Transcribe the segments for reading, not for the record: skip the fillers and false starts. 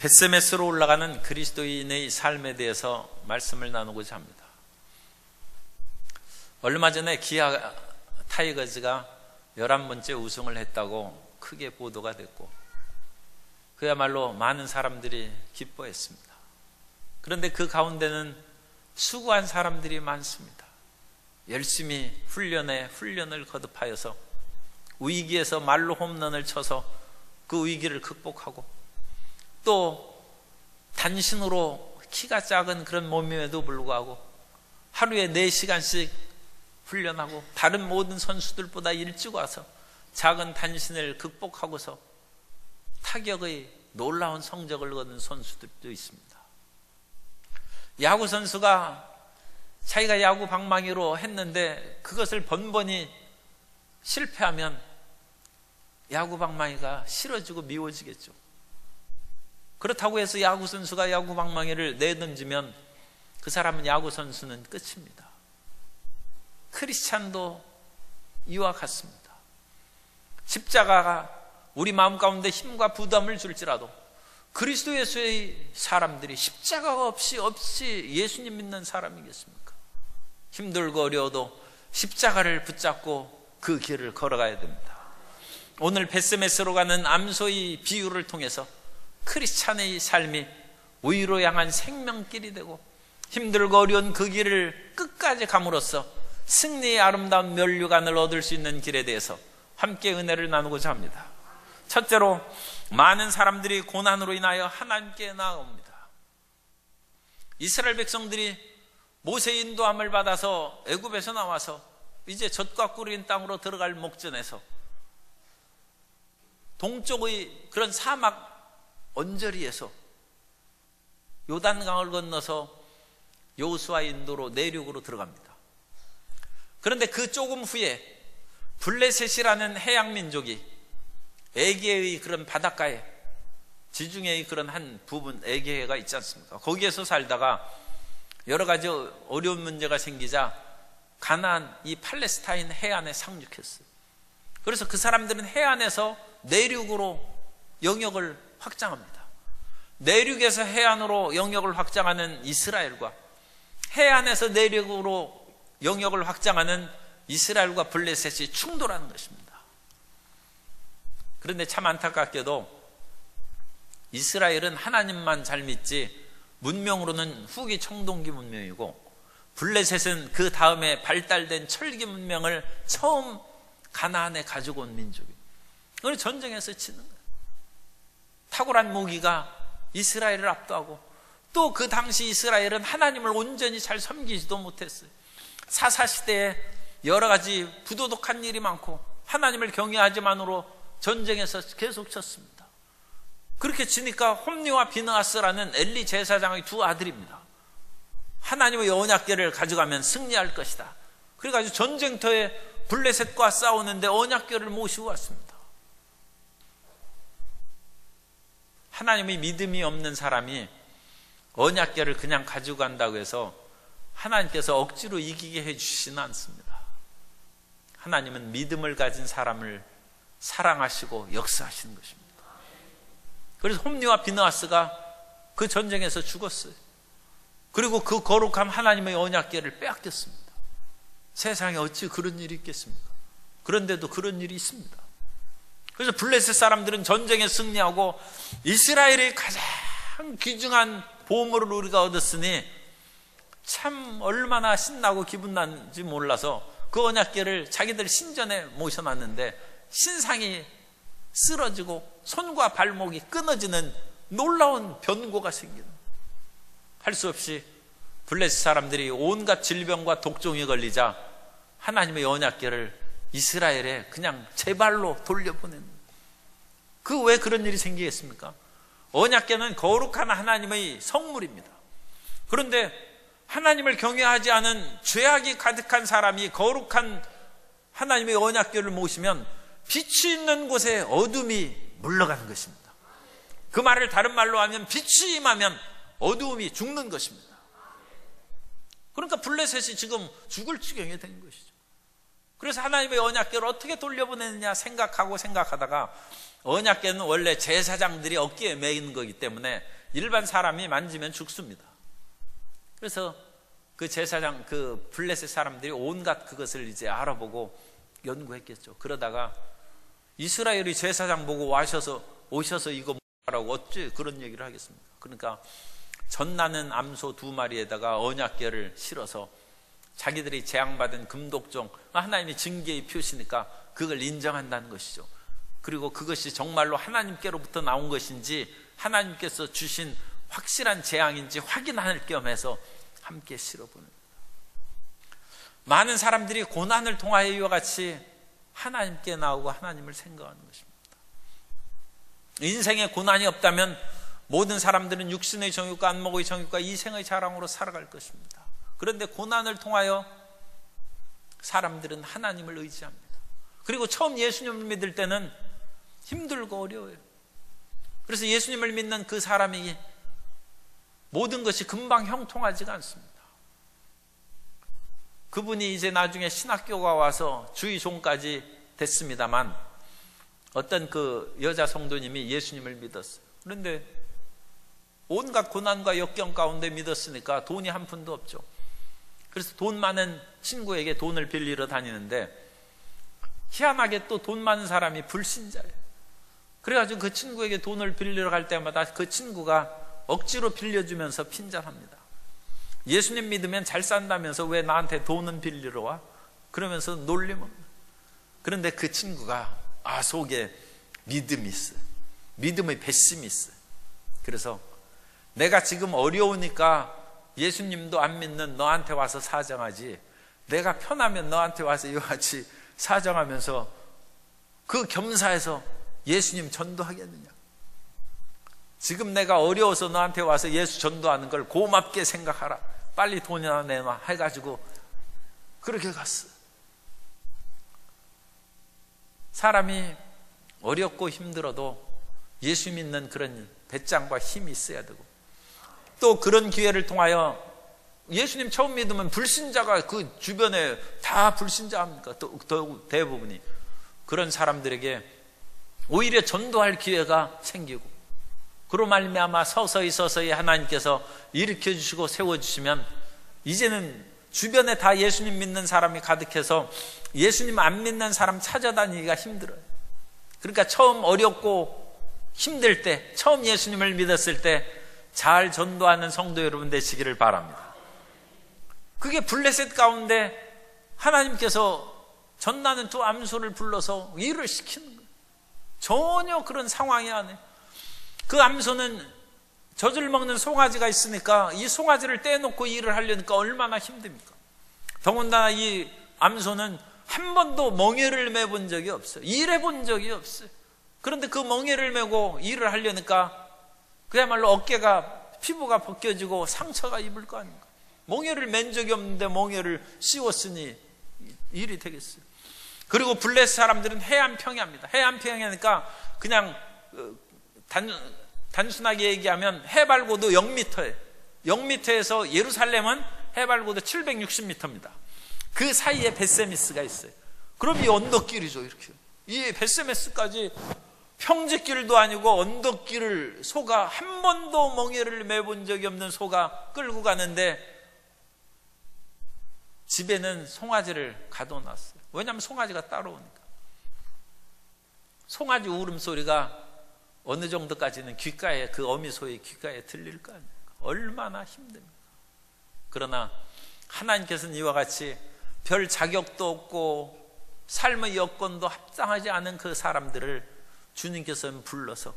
벳세메스로 올라가는 그리스도인의 삶에 대해서 말씀을 나누고자 합니다. 얼마 전에 기아 타이거즈가 11번째 우승을 했다고 크게 보도가 됐고 그야말로 많은 사람들이 기뻐했습니다. 그런데 그 가운데는 수고한 사람들이 많습니다. 열심히 훈련을 거듭하여서 위기에서 말로 홈런을 쳐서 그 위기를 극복하고 또 단신으로 키가 작은 그런 몸임에도 불구하고 하루에 4시간씩 훈련하고 다른 모든 선수들보다 일찍 와서 작은 단신을 극복하고서 타격의 놀라운 성적을 거둔 선수들도 있습니다. 야구 선수가 자기가 야구 방망이로 했는데 그것을 번번이 실패하면 야구 방망이가 싫어지고 미워지겠죠. 그렇다고 해서 야구 선수가 야구 방망이를 내던지면 그 사람은 야구 선수는 끝입니다. 크리스찬도 이와 같습니다. 십자가가 우리 마음 가운데 힘과 부담을 줄지라도 그리스도 예수의 사람들이 십자가가 없이 예수님 믿는 사람이겠습니까? 힘들고 어려워도 십자가를 붙잡고 그 길을 걸어가야 됩니다. 오늘 벳세메스로 가는 암소의 비유를 통해서 크리스찬의 삶이 위로 향한 생명길이 되고 힘들고 어려운 그 길을 끝까지 감으로써 승리의 아름다운 면류관을 얻을 수 있는 길에 대해서 함께 은혜를 나누고자 합니다. 첫째로 많은 사람들이 고난으로 인하여 하나님께 나아옵니다. 이스라엘 백성들이 모세의 인도함을 받아서 애굽에서 나와서 이제 젖과 꿀인 땅으로 들어갈 목전에서 동쪽의 그런 사막 언저리에서 요단강을 건너서 여호수아의 인도로 내륙으로 들어갑니다. 그런데 그 조금 후에 블레셋이라는 해양 민족이 에게의 그런 바닷가에 지중해의 그런 한 부분 에게해가 있지 않습니까? 거기에서 살다가 여러 가지 어려운 문제가 생기자 가나안 이 팔레스타인 해안에 상륙했어요. 그래서 그 사람들은 해안에서 내륙으로 영역을 확장합니다. 내륙에서 해안으로 영역을 확장하는 이스라엘과 해안에서 내륙으로 영역을 확장하는 이스라엘과 블레셋이 충돌하는 것입니다. 그런데 참 안타깝게도 이스라엘은 하나님만 잘 믿지 문명으로는 후기 청동기 문명이고 블레셋은 그 다음에 발달된 철기 문명을 처음 가나안에 가지고 온 민족이에요. 그래서 전쟁에서 치는 거예요. 탁월한 무기가 이스라엘을 압도하고 또 그 당시 이스라엘은 하나님을 온전히 잘 섬기지도 못했어요. 사사시대에 여러 가지 부도덕한 일이 많고 하나님을 경외하지만으로 전쟁에서 계속 쳤습니다. 그렇게 치니까 홈리와 비느하스라는 엘리 제사장의 두 아들입니다. 하나님의 언약궤를 가져가면 승리할 것이다. 그래가지고 전쟁터에 블레셋과 싸우는데 언약궤를 모시고 왔습니다. 하나님의 믿음이 없는 사람이 언약궤를 그냥 가지고 간다고 해서 하나님께서 억지로 이기게 해주시지는 않습니다. 하나님은 믿음을 가진 사람을 사랑하시고 역사하시는 것입니다. 그래서 홈리와 비느하스가 그 전쟁에서 죽었어요. 그리고 그 거룩한 하나님의 언약궤를 빼앗겼습니다. 세상에 어찌 그런 일이 있겠습니까? 그런데도 그런 일이 있습니다. 그래서 블레셋 사람들은 전쟁에 승리하고 이스라엘의 가장 귀중한 보물을 우리가 얻었으니 참 얼마나 신나고 기분 난지 몰라서 그 언약궤를 자기들 신전에 모셔놨는데 신상이 쓰러지고 손과 발목이 끊어지는 놀라운 변고가 생기는, 할 수 없이 블레셋 사람들이 온갖 질병과 독종이 걸리자 하나님의 언약궤를 이스라엘에 그냥 제발로 돌려보내는, 그 왜 그런 일이 생기겠습니까? 언약궤는 거룩한 하나님의 성물입니다. 그런데 하나님을 경외하지 않은 죄악이 가득한 사람이 거룩한 하나님의 언약궤를 모시면 빛이 있는 곳에 어둠이 물러가는 것입니다. 그 말을 다른 말로 하면 빛이 임하면 어두움이 죽는 것입니다. 그러니까 블레셋이 지금 죽을 지경이 된 것이죠. 그래서 하나님의 언약궤를 어떻게 돌려보내느냐 생각하다가 언약궤는 원래 제사장들이 어깨에 매이는 거기 때문에 일반 사람이 만지면 죽습니다. 그래서 그 제사장, 그 블레셋 사람들이 온갖 그것을 이제 알아보고 연구했겠죠. 그러다가 이스라엘이 제사장 보고 오셔서 이거 뭐라고 어째 그런 얘기를 하겠습니까? 그러니까 전나는 암소 2마리에다가 언약궤를 실어서 자기들이 재앙받은 금독종, 하나님의 징계의 표시니까 그걸 인정한다는 것이죠. 그리고 그것이 정말로 하나님께로부터 나온 것인지 하나님께서 주신 확실한 재앙인지 확인할 겸해서 함께 실어보는 거예요. 많은 사람들이 고난을 통하여 이와 같이 하나님께 나오고 하나님을 생각하는 것입니다. 인생에 고난이 없다면 모든 사람들은 육신의 정욕과 안목의 정욕과 이생의 자랑으로 살아갈 것입니다. 그런데 고난을 통하여 사람들은 하나님을 의지합니다. 그리고 처음 예수님을 믿을 때는 힘들고 어려워요. 그래서 예수님을 믿는 그 사람이 모든 것이 금방 형통하지가 않습니다. 그분이 이제 나중에 신학교가 와서 주의 종까지 됐습니다만 어떤 그 여자 성도님이 예수님을 믿었어요. 그런데 온갖 고난과 역경 가운데 믿었으니까 돈이 한 푼도 없죠. 그래서 돈 많은 친구에게 돈을 빌리러 다니는데 희한하게 또 돈 많은 사람이 불신자예요. 그래가지고 그 친구에게 돈을 빌리러 갈 때마다 그 친구가 억지로 빌려주면서 핀잔합니다. 예수님 믿으면 잘 산다면서 왜 나한테 돈은 빌리러 와? 그러면서 놀림을. 그런데 그 친구가 속에 믿음이 있어요. 믿음의 배심이 있어요. 그래서 내가 지금 어려우니까 예수님도 안 믿는 너한테 와서 사정하지, 내가 편하면 너한테 와서 이와 같이 사정하면서 그 겸사해서 예수님 전도하겠느냐? 지금 내가 어려워서 너한테 와서 예수 전도하는 걸 고맙게 생각하라. 빨리 돈이나 내놔 해가지고 그렇게 갔어. 사람이 어렵고 힘들어도 예수 믿는 그런 배짱과 힘이 있어야 되고, 또 그런 기회를 통하여 예수님 처음 믿으면 불신자가 그 주변에 다 불신자입니까? 대부분이. 그런 사람들에게 오히려 전도할 기회가 생기고, 그로 말미암아 서서히 하나님께서 일으켜주시고 세워주시면 이제는 주변에 다 예수님 믿는 사람이 가득해서 예수님 안 믿는 사람 찾아다니기가 힘들어요. 그러니까 처음 어렵고 힘들 때, 처음 예수님을 믿었을 때 잘 전도하는 성도 여러분 되시기를 바랍니다. 그게 블레셋 가운데 하나님께서 전나는 2 암소를 불러서 일을 시키는 거예요. 전혀 그런 상황이 아니에요. 그 암소는 젖을 먹는 송아지가 있으니까 이 송아지를 떼놓고 일을 하려니까 얼마나 힘듭니까? 더군다나 이 암소는 한 번도 멍에를 매본 적이 없어요. 일해본 적이 없어요. 그런데 그 멍에를 메고 일을 하려니까 그야말로 어깨가, 피부가 벗겨지고 상처가 입을 거 아닙니까? 멍에를 맨 적이 없는데 멍에를 씌웠으니 일이 되겠어요. 그리고 블레셋 사람들은 해안평야입니다. 해안평야니까 그냥 단순하게 얘기하면 해발고도 0m예요. 0m에서 예루살렘은 해발고도 760m입니다. 그 사이에 베세미스가 있어요. 그럼 이 언덕길이죠, 이렇게. 이 베세미스까지 평지길도 아니고 언덕길을 소가, 한 번도 멍에를 매본 적이 없는 소가 끌고 가는데 집에는 송아지를 가둬놨어요. 왜냐하면 송아지가 따라오니까. 송아지 울음소리가 어느 정도까지는 귓가에, 그 어미소의 귓가에 들릴 거 아닙니까? 얼마나 힘듭니까? 그러나 하나님께서는 이와 같이 별 자격도 없고 삶의 여건도 합당하지 않은 그 사람들을 주님께서는 불러서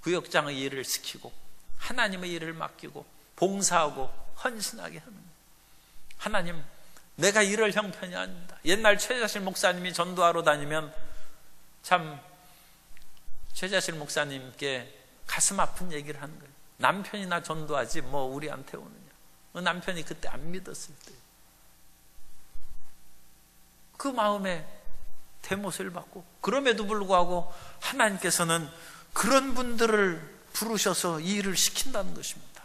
구역장의 일을 시키고 하나님의 일을 맡기고 봉사하고 헌신하게 하는 거예요. 하나님, 내가 이럴 형편이 아닙니다. 옛날 최자실 목사님이 전도하러 다니면 참 최자실 목사님께 가슴 아픈 얘기를 하는 거예요. 남편이나 전도하지 뭐 우리한테 오느냐. 남편이 그때 안 믿었을 때 그 마음에 대못을 받고, 그럼에도 불구하고 하나님께서는 그런 분들을 부르셔서 이 일을 시킨다는 것입니다.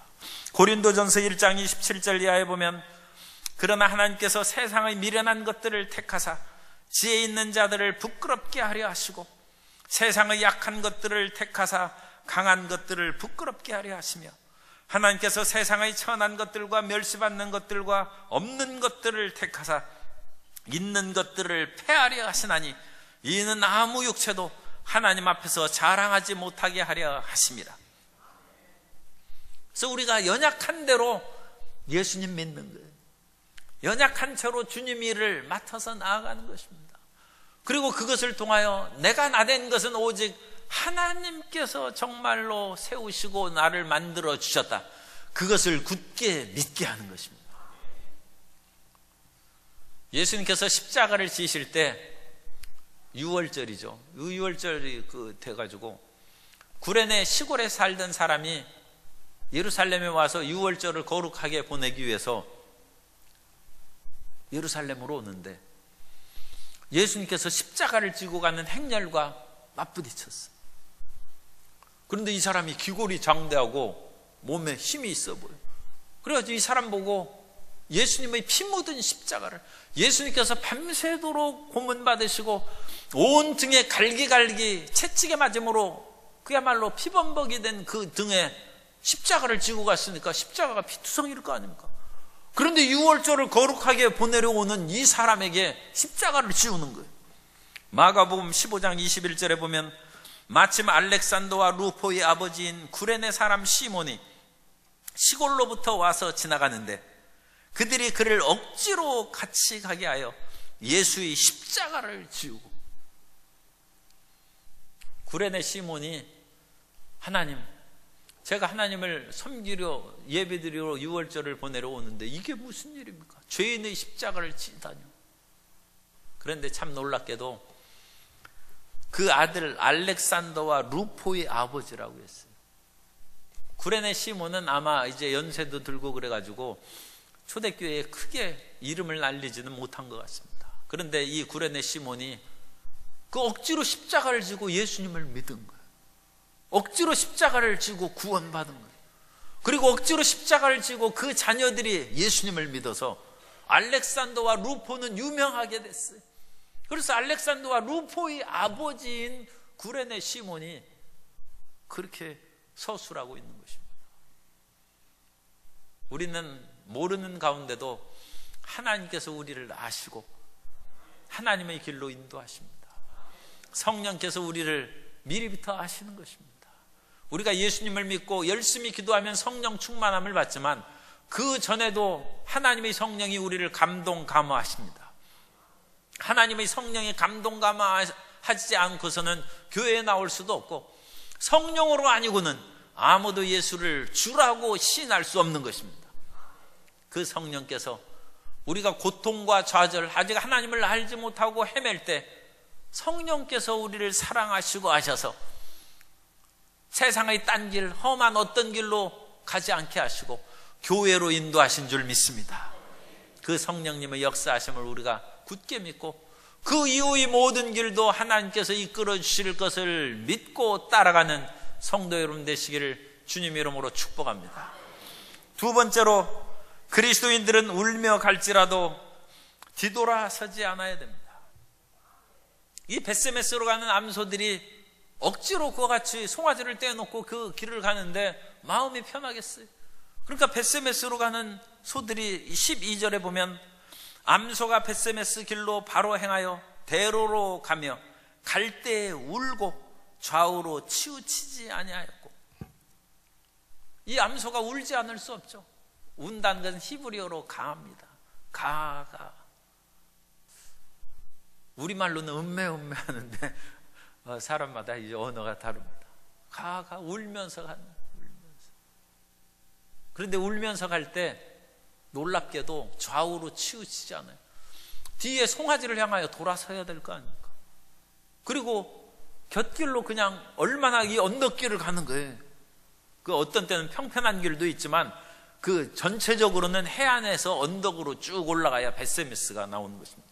고린도전서 1장 27절 이하에 보면, 그러나 하나님께서 세상의 미련한 것들을 택하사 지혜 있는 자들을 부끄럽게 하려 하시고 세상의 약한 것들을 택하사 강한 것들을 부끄럽게 하려 하시며 하나님께서 세상의 천한 것들과 멸시받는 것들과 없는 것들을 택하사 있는 것들을 폐하려 하시나니 이는 아무 육체도 하나님 앞에서 자랑하지 못하게 하려 하심이라. 그래서 우리가 연약한 대로 예수님 믿는 거예요. 연약한 채로 주님 일을 맡아서 나아가는 것입니다. 그리고 그것을 통하여 내가 나된 것은 오직 하나님께서 정말로 세우시고 나를 만들어 주셨다, 그것을 굳게 믿게 하는 것입니다. 예수님께서 십자가를 지실 때 6월절이죠. 6월절이 돼가지고 구레네 시골에 살던 사람이 예루살렘에 와서 6월절을 거룩하게 보내기 위해서 예루살렘으로 오는데 예수님께서 십자가를 지고 가는 행렬과 맞부딪혔어요. 그런데 이 사람이 귀골이 장대하고 몸에 힘이 있어 보여요. 그래가지고 이 사람 보고 예수님의 피 묻은 십자가를, 예수님께서 밤새도록 고문 받으시고 온 등에 갈기갈기 채찍에 맞음으로 그야말로 피범벅이 된 그 등에 십자가를 지고 갔으니까 십자가가 피투성이일 거 아닙니까? 그런데 6월절을 거룩하게 보내려 오는 이 사람에게 십자가를 지우는 거예요. 마가복음 15장 21절에 보면 마침 알렉산더와 루포의 아버지인 구레네 사람 시몬이 시골로부터 와서 지나가는데 그들이 그를 억지로 같이 가게 하여 예수의 십자가를 지우고, 구레네 시몬이 하나님, 제가 하나님을 섬기려 예배드리러 6월절을 보내러 오는데 이게 무슨 일입니까? 죄인의 십자가를 지다뇨. 그런데 참 놀랍게도 그 아들 알렉산더와 루포의 아버지라고 했어요. 구레네 시몬은 아마 이제 연세도 들고 그래가지고 초대교회에 크게 이름을 날리지는 못한 것 같습니다. 그런데 이 구레네 시몬이 그 억지로 십자가를 지고 예수님을 믿은 거예요. 억지로 십자가를 지고 구원받은 거예요. 그리고 억지로 십자가를 지고 그 자녀들이 예수님을 믿어서 알렉산더와 루포는 유명하게 됐어요. 그래서 알렉산더와 루포의 아버지인 구레네 시몬이 그렇게 서술하고 있는 것입니다. 우리는 모르는 가운데도 하나님께서 우리를 아시고 하나님의 길로 인도하십니다. 성령께서 우리를 미리부터 아시는 것입니다. 우리가 예수님을 믿고 열심히 기도하면 성령 충만함을 받지만 그 전에도 하나님의 성령이 우리를 감동 감화하십니다. 하나님의 성령이 감동 감화하지 않고서는 교회에 나올 수도 없고 성령으로 아니고는 아무도 예수를 주라고 시인할 수 없는 것입니다. 그 성령께서 우리가 고통과 좌절, 아직 하나님을 알지 못하고 헤맬 때 성령께서 우리를 사랑하시고 아셔서 세상의 딴 길, 험한 어떤 길로 가지 않게 하시고 교회로 인도하신 줄 믿습니다. 그 성령님의 역사하심을 우리가 굳게 믿고 그 이후의 모든 길도 하나님께서 이끌어 주실 것을 믿고 따라가는 성도 여러분 되시기를 주님 이름으로 축복합니다. 두 번째로, 그리스도인들은 울며 갈지라도 뒤돌아서지 않아야 됩니다. 이 벳세메스로 가는 암소들이 억지로 그와 같이 송아지를 떼어놓고 그 길을 가는데 마음이 편하겠어요. 그러니까 벳세메스로 가는 소들이 12절에 보면 암소가 벳세메스 길로 바로 행하여 대로로 가며 갈 때에 울고 좌우로 치우치지 아니하였고, 이 암소가 울지 않을 수 없죠. 운다는 것은 히브리어로 가합니다. 가가 우리말로는 음매 하는데 사람마다 이제 언어가 다릅니다. 가가 울면서 가는, 울면서. 그런데 울면서 갈 때 놀랍게도 좌우로 치우치지 않아요. 뒤에 송아지를 향하여 돌아서야 될 거 아닙니까? 그리고 곁길로 그냥 얼마나 이 언덕길을 가는 거예요. 그 어떤 때는 평평한 길도 있지만 그 전체적으로는 해안에서 언덕으로 쭉 올라가야 벳세메스가 나오는 것입니다.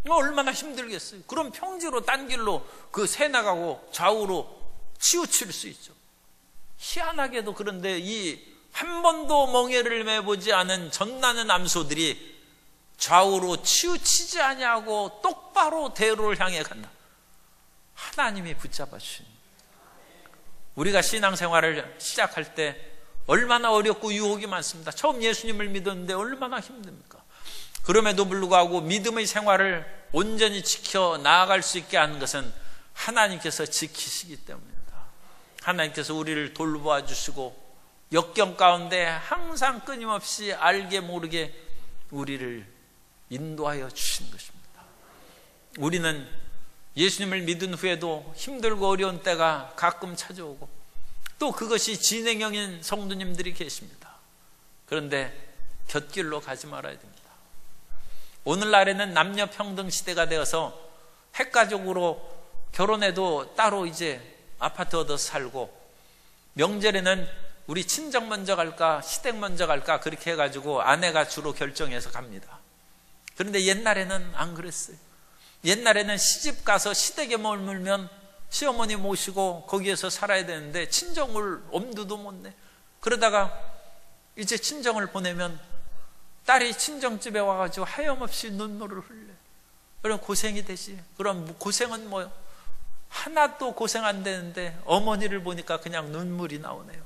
얼마나 힘들겠어요. 그럼 평지로 딴 길로 그 새 나가고 좌우로 치우칠 수 있죠. 희한하게도 그런데 이 한 번도 멍에를 매보지 않은 젖나는 암소들이 좌우로 치우치지 아니하고 똑바로 대로를 향해 간다. 하나님이 붙잡아 주십니다. 우리가 신앙생활을 시작할 때 얼마나 어렵고 유혹이 많습니다. 처음 예수님을 믿었는데 얼마나 힘듭니까? 그럼에도 불구하고 믿음의 생활을 온전히 지켜 나아갈 수 있게 하는 것은 하나님께서 지키시기 때문입니다. 하나님께서 우리를 돌보아 주시고 역경 가운데 항상 끊임없이 알게 모르게 우리를 인도하여 주신 것입니다. 우리는 예수님을 믿은 후에도 힘들고 어려운 때가 가끔 찾아오고 또 그것이 진행형인 성도님들이 계십니다. 그런데 곁길로 가지 말아야 됩니다. 오늘날에는 남녀평등 시대가 되어서 핵가족으로 결혼해도 따로 이제 아파트 얻어서 살고, 명절에는 우리 친정 먼저 갈까 시댁 먼저 갈까 그렇게 해가지고 아내가 주로 결정해서 갑니다. 그런데 옛날에는 안 그랬어요. 옛날에는 시집 가서 시댁에 머물면 시어머니 모시고 거기에서 살아야 되는데 친정을 엄두도 못 내. 그러다가 이제 친정을 보내면 딸이 친정집에 와가지고 하염없이 눈물을 흘려. 그럼 고생이 되지. 그럼 고생은 뭐요? 하나도 고생 안 되는데 어머니를 보니까 그냥 눈물이 나오네요.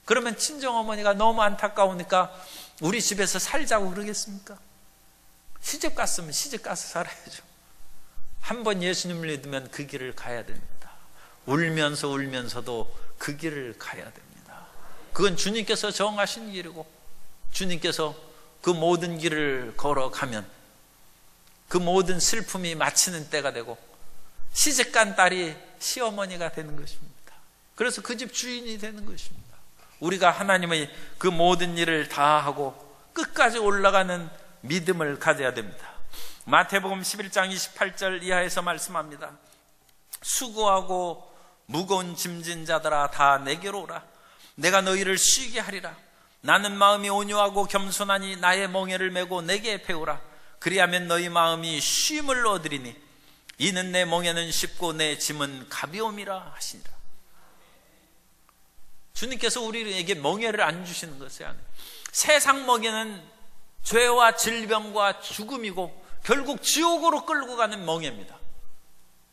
그러면 친정어머니가 너무 안타까우니까 우리 집에서 살자고 그러겠습니까? 시집 갔으면 시집 가서 살아야죠. 한번 예수님을 믿으면 그 길을 가야 됩니다. 울면서 울면서도 그 길을 가야 됩니다. 그건 주님께서 정하신 길이고, 주님께서 그 모든 길을 걸어가면 그 모든 슬픔이 마치는 때가 되고 시집간 딸이 시어머니가 되는 것입니다. 그래서 그 집 주인이 되는 것입니다. 우리가 하나님의 그 모든 일을 다 하고 끝까지 올라가는 믿음을 가져야 됩니다. 마태복음 11장 28절 이하에서 말씀합니다. 수고하고 무거운 짐진 자들아 다 내게로 오라. 내가 너희를 쉬게 하리라. 나는 마음이 온유하고 겸손하니 나의 멍에를 메고 내게 배우라. 그리하면 너희 마음이 쉼을 얻으리니 이는 내 멍에는 쉽고 내 짐은 가벼움이라 하시니라. 주님께서 우리에게 멍에를 안 주시는 것이 아니에요. 세상 멍에는 죄와 질병과 죽음이고 결국 지옥으로 끌고 가는 멍에입니다.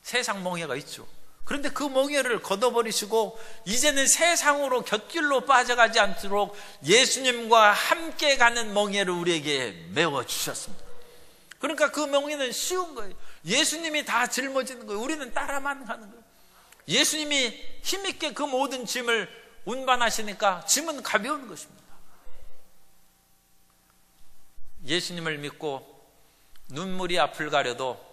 세상 멍에가 있죠. 그런데 그 멍에를 걷어버리시고 이제는 세상으로 곁길로 빠져가지 않도록 예수님과 함께 가는 멍에를 우리에게 메워주셨습니다. 그러니까 그 멍에는 쉬운 거예요. 예수님이 다 짊어지는 거예요. 우리는 따라만 가는 거예요. 예수님이 힘있게 그 모든 짐을 운반하시니까 짐은 가벼운 것입니다. 예수님을 믿고 눈물이 앞을 가려도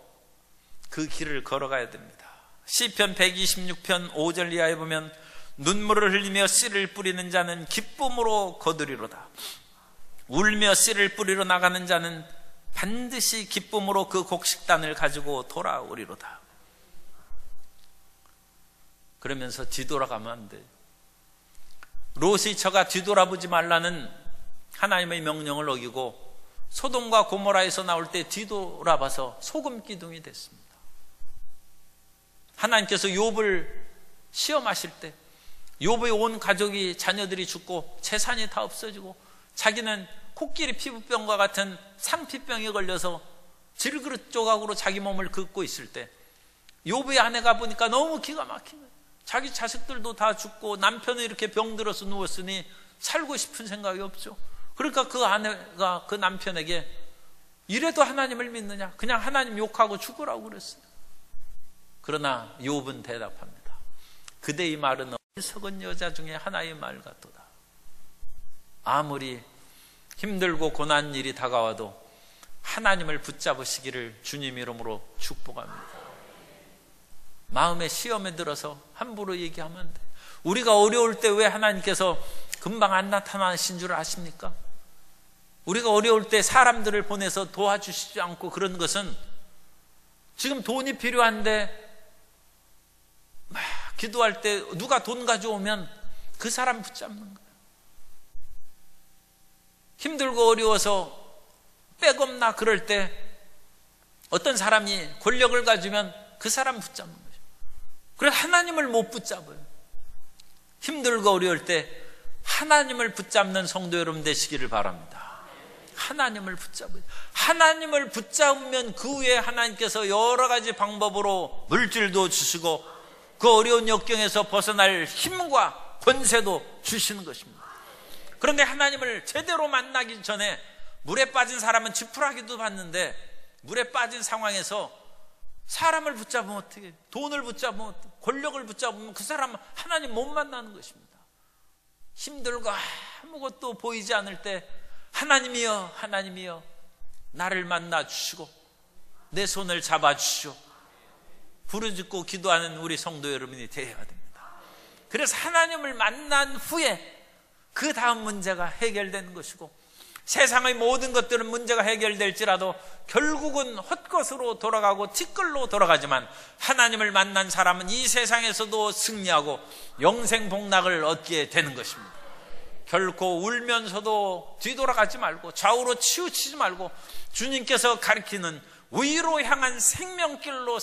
그 길을 걸어가야 됩니다. 시편 126편 5절 이하에 보면 눈물을 흘리며 씨를 뿌리는 자는 기쁨으로 거두리로다. 울며 씨를 뿌리러 나가는 자는 반드시 기쁨으로 그 곡식단을 가지고 돌아오리로다. 그러면서 뒤돌아가면 안 돼요. 롯이 저가 뒤돌아보지 말라는 하나님의 명령을 어기고 소돔과 고모라에서 나올 때 뒤돌아봐서 소금 기둥이 됐습니다. 하나님께서 욥을 시험하실 때 욥의 온 가족이 자녀들이 죽고 재산이 다 없어지고 자기는 코끼리 피부병과 같은 상피병에 걸려서 질그릇 조각으로 자기 몸을 긁고 있을 때 욥의 아내가 보니까 너무 기가 막힌 거예요. 자기 자식들도 다 죽고 남편은 이렇게 병들어서 누웠으니 살고 싶은 생각이 없죠. 그러니까 그 아내가 그 남편에게 이래도 하나님을 믿느냐? 그냥 하나님 욕하고 죽으라고 그랬어요. 그러나 욥은 대답합니다. 그대의 말은 어리석은 여자 중에 하나의 말 같도다. 아무리 힘들고 고난 일이 다가와도 하나님을 붙잡으시기를 주님 이름으로 축복합니다. 마음의 시험에 들어서 함부로 얘기하면 안 돼. 우리가 어려울 때 왜 하나님께서 금방 안 나타나신 줄 아십니까? 우리가 어려울 때 사람들을 보내서 도와주시지 않고 그런 것은 지금 돈이 필요한데 막 기도할 때 누가 돈 가져오면 그 사람 붙잡는 거예요. 힘들고 어려워서 백없나 그럴 때 어떤 사람이 권력을 가지면 그 사람 붙잡는 거죠. 그래서 하나님을 못 붙잡아요. 힘들고 어려울 때 하나님을 붙잡는 성도 여러분 되시기를 바랍니다. 하나님을 붙잡아요. 하나님을 붙잡으면 그 후에 하나님께서 여러 가지 방법으로 물질도 주시고 그 어려운 역경에서 벗어날 힘과 권세도 주시는 것입니다. 그런데 하나님을 제대로 만나기 전에 물에 빠진 사람은 지푸라기도 받는데 물에 빠진 상황에서 사람을 붙잡으면 어떻게 해요? 돈을 붙잡으면 어떻게 해요? 권력을 붙잡으면 그 사람은 하나님 못 만나는 것입니다. 힘들고 아무것도 보이지 않을 때 하나님이여 하나님이여 나를 만나 주시고 내 손을 잡아 주시오 부르짖고 기도하는 우리 성도 여러분이 되어야 됩니다. 그래서 하나님을 만난 후에 그 다음 문제가 해결되는 것이고 세상의 모든 것들은 문제가 해결될지라도 결국은 헛것으로 돌아가고 티끌로 돌아가지만 하나님을 만난 사람은 이 세상에서도 승리하고 영생복락을 얻게 되는 것입니다. 결코 울면서도 뒤돌아가지 말고 좌우로 치우치지 말고 주님께서 가리키는 위로 향한 생명길로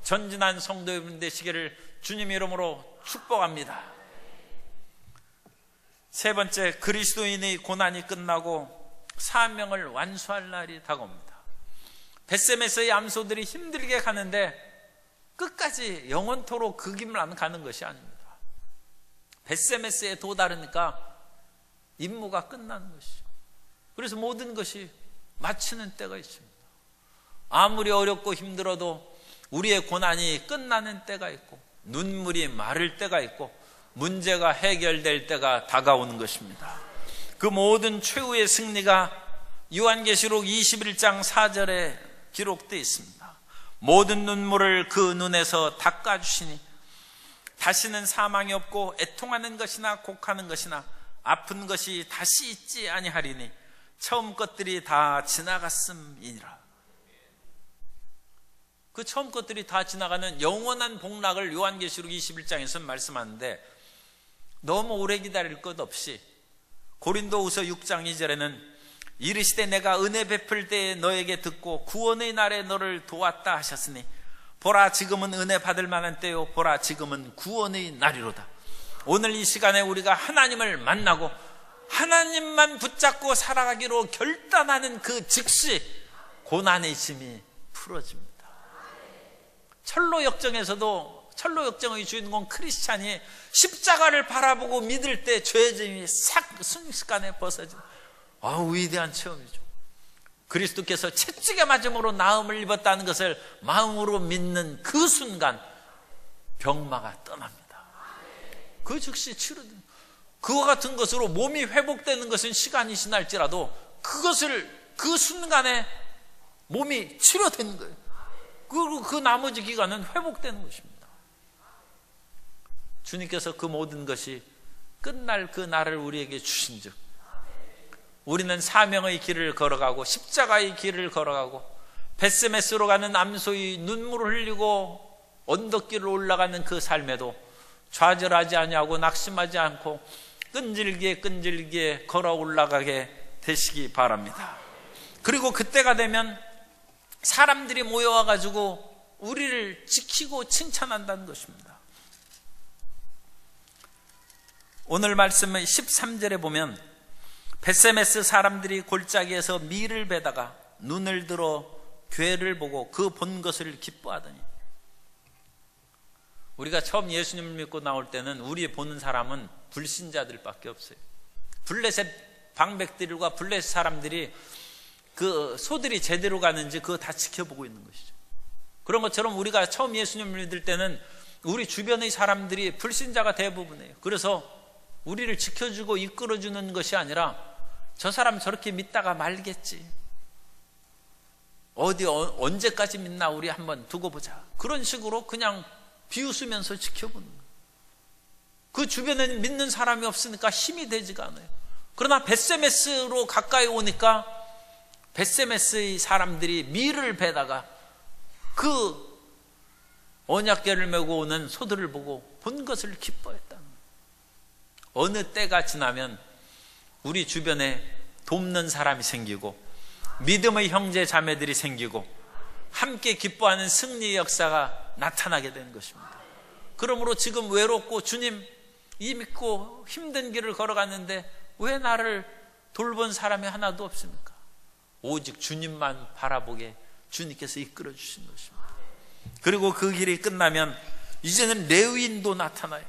전진한 성도 여러분 되시기를 주님 이름으로 축복합니다. 세 번째, 그리스도인의 고난이 끝나고 사명을 완수할 날이 다가옵니다. 벳세메스의 암소들이 힘들게 가는데 끝까지 영원토록 그 길을 안 가는 것이 아닙니다. 벳세메스에 도달하니까 임무가 끝나는 것이죠. 그래서 모든 것이 마치는 때가 있습니다. 아무리 어렵고 힘들어도 우리의 고난이 끝나는 때가 있고 눈물이 마를 때가 있고 문제가 해결될 때가 다가오는 것입니다. 그 모든 최후의 승리가 요한계시록 21장 4절에 기록되어 있습니다. 모든 눈물을 그 눈에서 닦아주시니 다시는 사망이 없고 애통하는 것이나 곡하는 것이나 아픈 것이 다시 있지 아니하리니 처음 것들이 다 지나갔음이니라. 그 처음 것들이 다 지나가는 영원한 복락을 요한계시록 21장에서 말씀하는데 너무 오래 기다릴 것 없이 고린도후서 6장 2절에는 이르시되 내가 은혜 베풀 때에 너에게 듣고 구원의 날에 너를 도왔다 하셨으니 보라 지금은 은혜 받을 만한 때요 보라 지금은 구원의 날이로다. 오늘 이 시간에 우리가 하나님을 만나고 하나님만 붙잡고 살아가기로 결단하는 그 즉시 고난의 짐이 풀어집니다. 철로 역정의 주인공 크리스찬이 십자가를 바라보고 믿을 때 죄의 짐이 싹 순식간에 벗어진 위대한 체험이죠. 그리스도께서 채찍에 맞음으로 나음을 입었다는 것을 마음으로 믿는 그 순간 병마가 떠납니다. 그 즉시 치료됩니다. 그와 같은 것으로 몸이 회복되는 것은 시간이 지날지라도 그 순간에 몸이 치료되는 거예요. 그리고 그 나머지 기간은 회복되는 것입니다. 주님께서 그 모든 것이 끝날 그 날을 우리에게 주신 즉 우리는 사명의 길을 걸어가고 십자가의 길을 걸어가고 벳세메스로 가는 암소의 눈물을 흘리고 언덕길을 올라가는 그 삶에도 좌절하지 아니하고 낙심하지 않고 끈질기게 걸어 올라가게 되시기 바랍니다. 그리고 그때가 되면 사람들이 모여와가지고 우리를 지키고 칭찬한다는 것입니다. 오늘 말씀의 13절에 보면 벳세메스 사람들이 골짜기에서 밀을 베다가 눈을 들어 괴를 보고 그 본 것을 기뻐하더니 우리가 처음 예수님을 믿고 나올 때는 우리 보는 사람은 불신자들밖에 없어요. 블레셋 방백들과 블레셋 사람들이 그 소들이 제대로 가는지 그거 다 지켜보고 있는 것이죠. 그런 것처럼 우리가 처음 예수님을 믿을 때는 우리 주변의 사람들이 불신자가 대부분이에요. 그래서 우리를 지켜주고 이끌어주는 것이 아니라 저 사람 저렇게 믿다가 말겠지, 언제까지 믿나 우리 한번 두고 보자, 그런 식으로 그냥 비웃으면서 지켜보는 거예요. 그 주변에는 믿는 사람이 없으니까 힘이 되지가 않아요. 그러나 벳세메스로 가까이 오니까 벳세메스의 사람들이 밀을 베다가 그 언약궤를 메고 오는 소들을 보고 본 것을 기뻐했다. 어느 때가 지나면 우리 주변에 돕는 사람이 생기고 믿음의 형제 자매들이 생기고 함께 기뻐하는 승리의 역사가 나타나게 되는 것입니다. 그러므로 지금 외롭고 주님 이 믿고 힘든 길을 걸어갔는데 왜 나를 돌본 사람이 하나도 없습니까? 오직 주님만 바라보게 주님께서 이끌어 주신 것입니다. 그리고 그 길이 끝나면 이제는 레위인도 나타나요.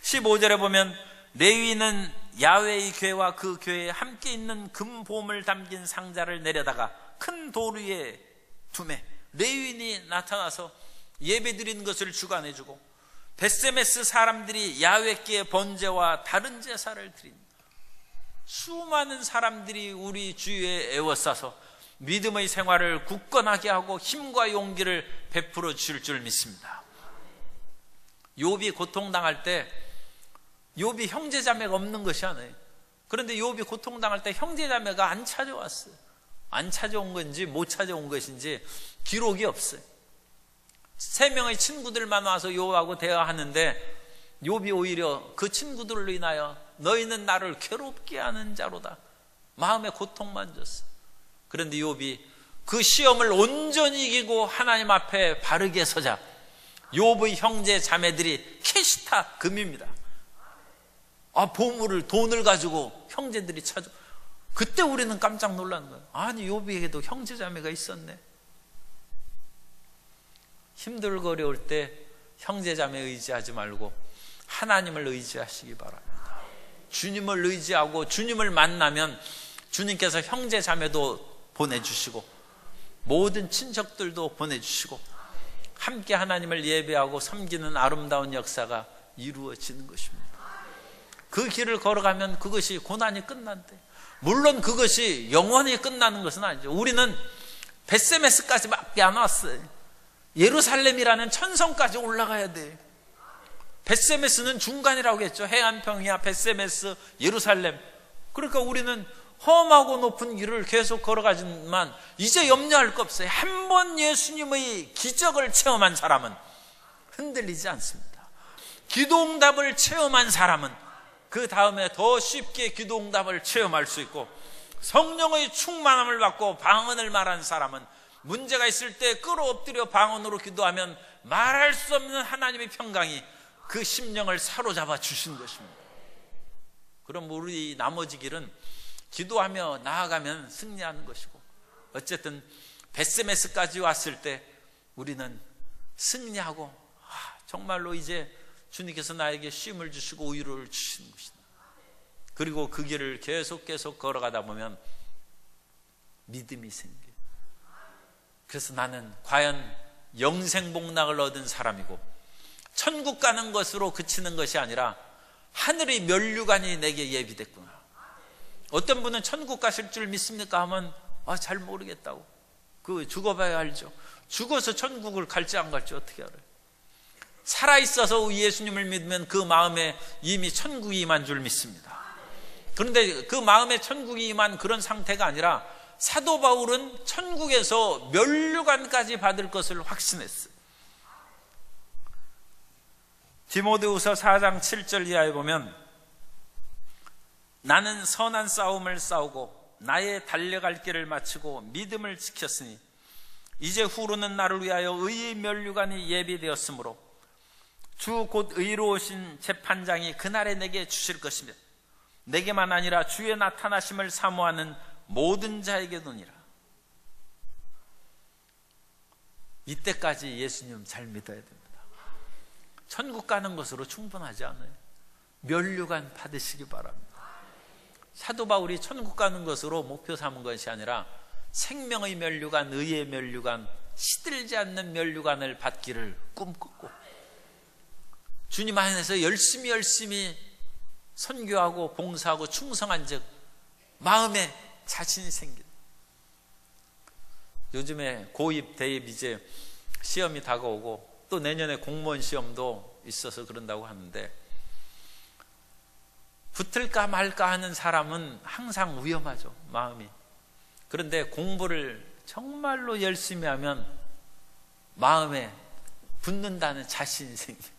15절에 보면 레위인은 야훼의 궤와 그 궤에 함께 있는 금보물 담긴 상자를 내려다가 큰 돌 위에 두매 레위인이 나타나서 예배드린 것을 주관해주고 벳세메스 사람들이 야훼께 번제와 다른 제사를 드립니다. 수많은 사람들이 우리 주위에 에워싸서 믿음의 생활을 굳건하게 하고 힘과 용기를 베풀어 주실 줄 믿습니다. 욥이 고통당할 때 욥이 형제자매가 없는 것이 아니에요. 그런데 욥이 고통당할 때 형제자매가 안 찾아왔어요. 안 찾아온 건지 못 찾아온 것인지 기록이 없어요. 3명의 친구들만 와서 욥하고 대화하는데 욥이 오히려 그 친구들로 인하여 너희는 나를 괴롭게 하는 자로다 마음에 고통만 줬어. 그런데 욥이 그 시험을 온전히 이기고 하나님 앞에 바르게 서자 욥의 형제 자매들이 캐시타 금입니다. 보물을 돈을 가지고 형제들이 찾아. 그때 우리는 깜짝 놀란 거예요. 아니 욥에게도 형제 자매가 있었네. 힘들고 어려울 때 형제 자매 의지하지 말고 하나님을 의지하시기 바랍니다. 주님을 의지하고 주님을 만나면 주님께서 형제 자매도 보내주시고 모든 친척들도 보내주시고 함께 하나님을 예배하고 섬기는 아름다운 역사가 이루어지는 것입니다. 그 길을 걸어가면 그것이 고난이 끝난대. 물론 그것이 영원히 끝나는 것은 아니죠. 우리는 벳세메스까지밖에 안 왔어요. 예루살렘이라는 천성까지 올라가야 돼. 벳세메스는 중간이라고 했죠. 해안평이야 벳세메스 예루살렘. 그러니까 우리는 험하고 높은 길을 계속 걸어가지만 이제 염려할 거 없어요. 한 번 예수님의 기적을 체험한 사람은 흔들리지 않습니다. 기도응답을 체험한 사람은 그 다음에 더 쉽게 기도응답을 체험할 수 있고, 성령의 충만함을 받고 방언을 말한 사람은 문제가 있을 때 끌어엎드려 방언으로 기도하면 말할 수 없는 하나님의 평강이 그 심령을 사로잡아 주신 것입니다. 그럼 우리 나머지 길은 기도하며 나아가면 승리하는 것이고, 어쨌든 벳세메스까지 왔을 때 우리는 승리하고 정말로 이제 주님께서 나에게 쉼을 주시고 위로를 주시는 것이다. 그리고 그 길을 계속 걸어가다 보면 믿음이 생겨요. 그래서 나는 과연 영생복락을 얻은 사람이고 천국 가는 것으로 그치는 것이 아니라 하늘의 면류관이 내게 예비됐구나. 어떤 분은 천국 가실 줄 믿습니까? 하면 잘 모르겠다고. 그 죽어봐야 알죠. 죽어서 천국을 갈지 안 갈지 어떻게 알아요? 살아있어서 예수님을 믿으면 그 마음에 이미 천국이 임한 줄 믿습니다. 그런데 그 마음에 천국이 임한 그런 상태가 아니라 사도 바울은 천국에서 면류관까지 받을 것을 확신했어요. 디모데후서 4장 7절 이하에 보면 나는 선한 싸움을 싸우고 나의 달려갈 길을 마치고 믿음을 지켰으니 이제 후로는 나를 위하여 의의 면류관이 예비되었으므로 주 곧 의로우신 재판장이 그날에 내게 주실 것이며 내게만 아니라 주의 나타나심을 사모하는 모든 자에게도니라. 이때까지 예수님 잘 믿어야 됩니다. 천국 가는 것으로 충분하지 않아요. 면류관 받으시기 바랍니다. 사도 바울이 천국 가는 것으로 목표 삼은 것이 아니라 생명의 면류관, 의의 면류관, 시들지 않는 면류관을 받기를 꿈꿨고 주님 안에서 열심히 선교하고 봉사하고 충성한 즉 마음에 자신이 생긴. 요즘에 고입, 대입 이제 시험이 다가오고 또 내년에 공무원 시험도 있어서 그런다고 하는데 붙을까 말까 하는 사람은 항상 위험하죠, 마음이. 그런데 공부를 정말로 열심히 하면 마음에 붙는다는 자신이 생겨요.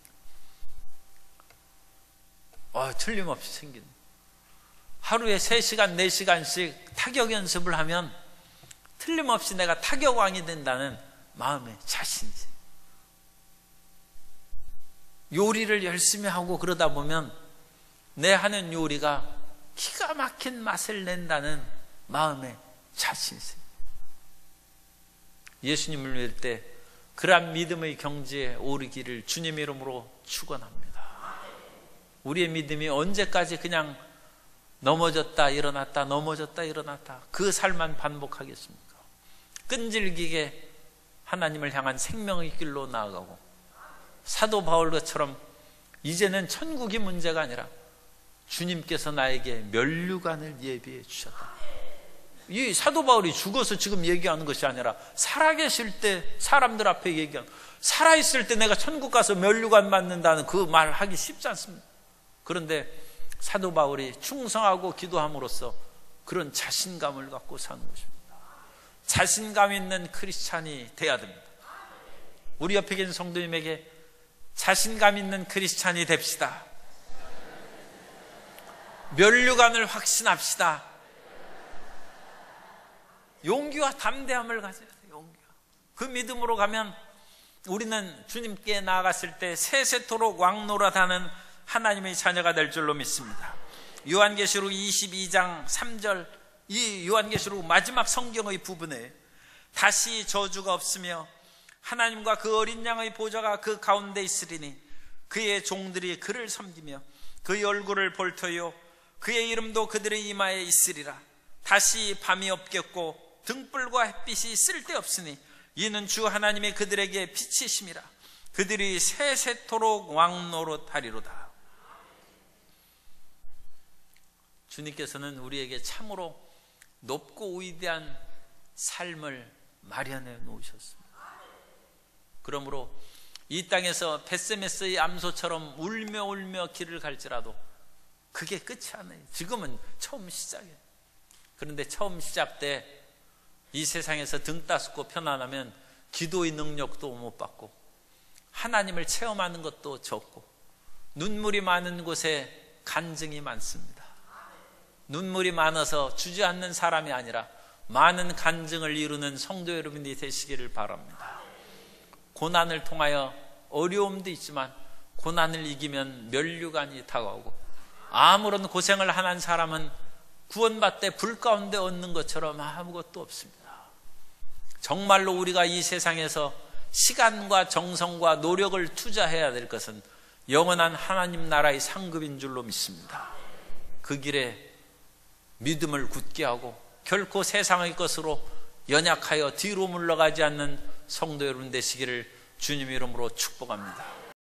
틀림없이 생기는. 하루에 3시간, 4시간씩 타격 연습을 하면 틀림없이 내가 타격왕이 된다는 마음에 자신이 생겨요. 요리를 열심히 하고 그러다 보면 내 하는 요리가 기가 막힌 맛을 낸다는 마음에 자신이 있어요. 예수님을 믿을 때 그러한 믿음의 경지에 오르기를 주님 이름으로 축원합니다. 우리의 믿음이 언제까지 그냥 넘어졌다 일어났다 넘어졌다 일어났다 그 삶만 반복하겠습니까? 끈질기게 하나님을 향한 생명의 길로 나아가고 사도 바울처럼 이제는 천국이 문제가 아니라 주님께서 나에게 면류관을 예비해 주셨다. 이 사도 바울이 죽어서 지금 얘기하는 것이 아니라 살아계실 때 사람들 앞에 얘기하는, 살아있을 때 내가 천국 가서 면류관 받는다는 그 말 하기 쉽지 않습니다. 그런데 사도 바울이 충성하고 기도함으로써 그런 자신감을 갖고 사는 것입니다. 자신감 있는 크리스찬이 돼야 됩니다. 우리 옆에 계신 성도님에게 자신감 있는 크리스찬이 됩시다. 면류관을 확신합시다. 용기와 담대함을 가져야 돼요. 용기와. 그 믿음으로 가면 우리는 주님께 나아갔을 때 세세토록 왕노릇하는 하나님의 자녀가 될 줄로 믿습니다. 요한계시록 22장 3절, 이 요한계시록 마지막 성경의 부분에 다시 저주가 없으며 하나님과 그 어린 양의 보좌가 그 가운데 있으리니 그의 종들이 그를 섬기며 그의 얼굴을 볼 터요 그의 이름도 그들의 이마에 있으리라. 다시 밤이 없겠고 등불과 햇빛이 쓸데없으니 이는 주 하나님이 그들에게 빛이심이라. 그들이 세세토록 왕노릇하리로다. 주님께서는 우리에게 참으로 높고 위대한 삶을 마련해 놓으셨습니다. 그러므로 이 땅에서 벳세메스의 암소처럼 울며 울며 길을 갈지라도 그게 끝이 아니에요. 지금은 처음 시작이에요. 그런데 처음 시작 때 이 세상에서 등 따숩고 편안하면 기도의 능력도 못 받고 하나님을 체험하는 것도 적고 눈물이 많은 곳에 간증이 많습니다. 눈물이 많아서 주저앉는 사람이 아니라 많은 간증을 이루는 성도 여러분이 되시기를 바랍니다. 고난을 통하여 어려움도 있지만 고난을 이기면 면류관이 다가오고 아무런 고생을 안 한 사람은 구원받되 불 가운데 얻는 것처럼 아무것도 없습니다. 정말로 우리가 이 세상에서 시간과 정성과 노력을 투자해야 될 것은 영원한 하나님 나라의 상급인 줄로 믿습니다. 그 길에 믿음을 굳게 하고 결코 세상의 것으로 연약하여 뒤로 물러가지 않는 성도 여러분 되시기를 주님 이름으로 축복합니다.